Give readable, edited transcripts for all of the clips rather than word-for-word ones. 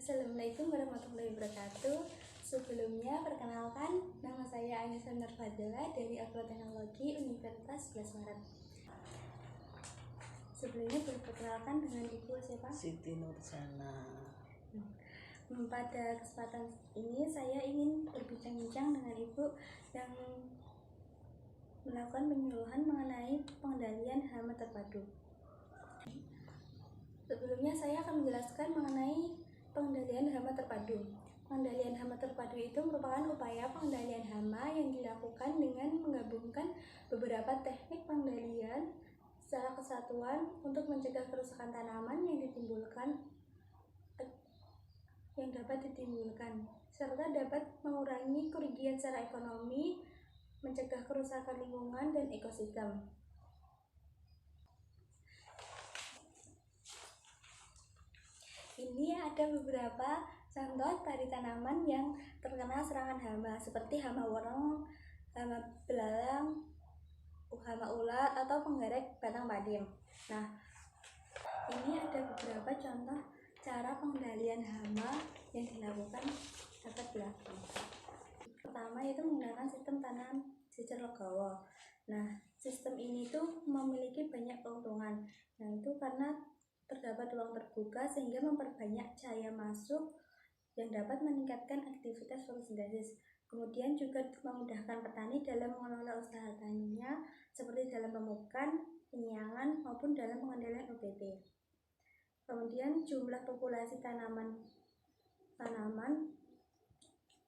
Assalamualaikum warahmatullahi wabarakatuh. Sebelumnya, perkenalkan, nama saya Anissa Nur Fadila dari Agroteknologi Universitas 11 Maret. Sebelumnya diperkenalkan dengan Ibu siapa? Siti Nursana. Pada kesempatan ini saya ingin berbincang-bincang dengan Ibu yang melakukan penyuluhan mengenai pengendalian hama terpadu. Sebelumnya saya akan menjelaskan mengenai pengendalian hama terpadu. Pengendalian hama terpadu itu merupakan upaya pengendalian hama yang dilakukan dengan menggabungkan beberapa teknik pengendalian secara kesatuan untuk mencegah kerusakan tanaman yang dapat ditimbulkan, serta dapat mengurangi kerugian secara ekonomi, mencegah kerusakan lingkungan dan ekosistem. Ini ada beberapa contoh dari tanaman yang terkena serangan hama seperti hama worong, hama belalang, hama ulat, atau penggerek batang padim. Nah, ini ada beberapa contoh cara pengendalian hama yang dilakukan dapat dilakukan. Pertama yaitu menggunakan sistem tanam jejer legowo. Nah, sistem ini tuh memiliki banyak keuntungan, yaitu karena terdapat ruang terbuka sehingga memperbanyak cahaya masuk yang dapat meningkatkan aktivitas fotosintesis. Kemudian juga memudahkan petani dalam mengelola usaha taninya seperti dalam pemupukan, penyiangan maupun dalam pengendalian UPT. Kemudian jumlah populasi tanaman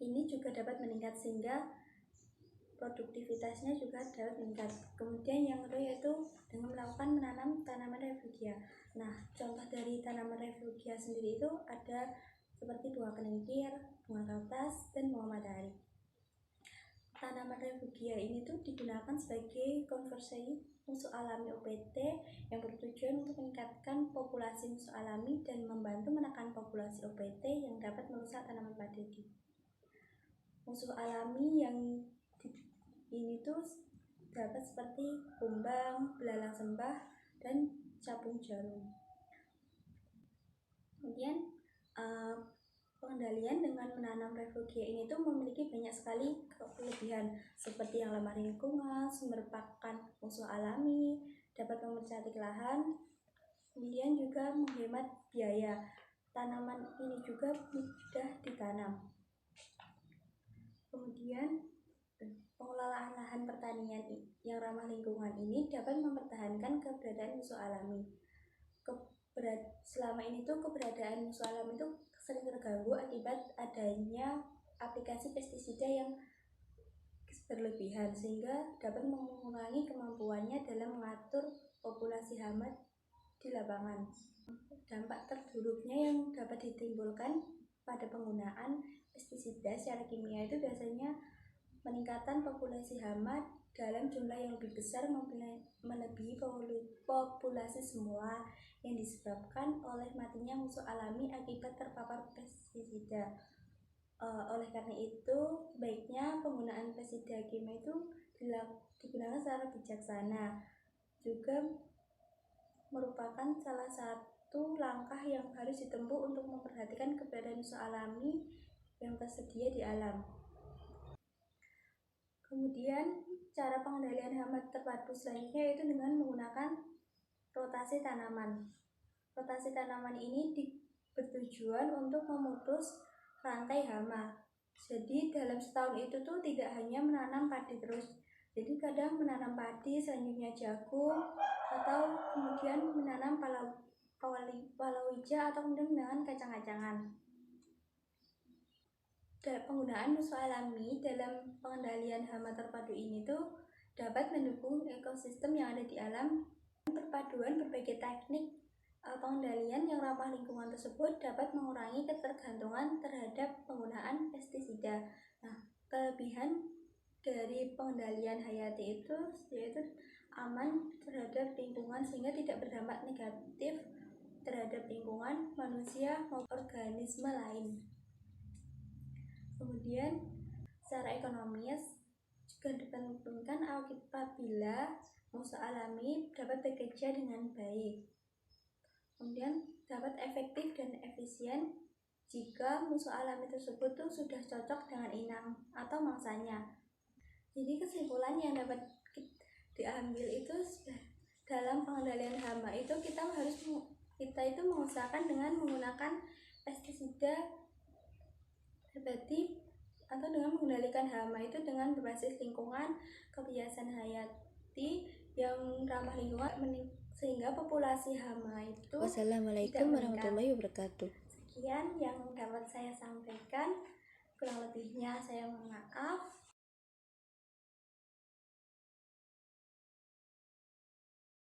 ini juga dapat meningkat sehingga produktivitasnya juga dapat meningkat. Kemudian yang kedua yaitu dengan melakukan menanam tanaman refugia. Nah, contoh dari tanaman refugia sendiri itu ada seperti bunga kelingkir, bunga kertas, dan bunga matahari. Tanaman refugia ini tuh digunakan sebagai konversi musuh alami UPT yang bertujuan untuk meningkatkan populasi musuh alami dan membantu menekan populasi UPT yang dapat merusak tanaman padi. Musuh alami yang ini tuh dapat seperti kumbang, belalang sembah, dan capung jarum. Kemudian pengendalian dengan menanam refugia ini tuh memiliki banyak sekali kelebihan seperti yang ramah lingkungan, sumber pakan musuh alami, dapat memecatik lahan, kemudian juga menghemat biaya. Tanaman ini juga mudah ditanam. Kemudian pengelolaan lahan pertanian yang ramah lingkungan ini dapat mempertahankan keberadaan musuh alami. Selama ini tuh keberadaan musuh alami itu sering terganggu akibat adanya aplikasi pestisida yang berlebihan sehingga dapat mengurangi kemampuannya dalam mengatur populasi hama di lapangan. Dampak terburuknya yang dapat ditimbulkan pada penggunaan pestisida secara kimia itu biasanya peningkatan populasi hama dalam jumlah yang lebih besar melebihi populasi semua yang disebabkan oleh matinya musuh alami akibat terpapar pestisida. Oleh karena itu, baiknya penggunaan pestisida kimia itu digunakan secara bijaksana. Juga merupakan salah satu langkah yang harus ditempuh untuk memperhatikan keberadaan musuh alami yang tersedia di alam. Kemudian cara pengendalian hama terpadu selanjutnya yaitu dengan menggunakan rotasi tanaman. Rotasi tanaman ini bertujuan untuk memutus rantai hama. Jadi dalam setahun itu tuh tidak hanya menanam padi terus. Jadi kadang menanam padi, selanjutnya jagung, atau kemudian menanam palawija atau kemudian menanam kacang-kacangan. Penggunaan musuh alami dalam pengendalian hama terpadu ini tuh dapat mendukung ekosistem yang ada di alam. Perpaduan berbagai teknik pengendalian yang ramah lingkungan tersebut dapat mengurangi ketergantungan terhadap penggunaan pestisida. Nah, kelebihan dari pengendalian hayati itu yaitu aman terhadap lingkungan sehingga tidak berdampak negatif terhadap lingkungan, manusia, maupun organisme lain. Kemudian secara ekonomis juga diperlukan apabila musuh alami dapat bekerja dengan baik. Kemudian dapat efektif dan efisien jika musuh alami tersebut tuh sudah cocok dengan inang atau mangsanya. Jadi kesimpulan yang dapat diambil itu dalam pengendalian hama itu kita itu mengusahakan dengan menggunakan pestisida herbati atau dengan mengendalikan hama itu dengan berbasis lingkungan, kebiasaan hayati yang ramah lingkungan, sehingga populasi hama itu Wassalamualaikum warahmatullahi wabarakatuh. Sekian yang dapat saya sampaikan, kurang lebihnya saya mohon maaf.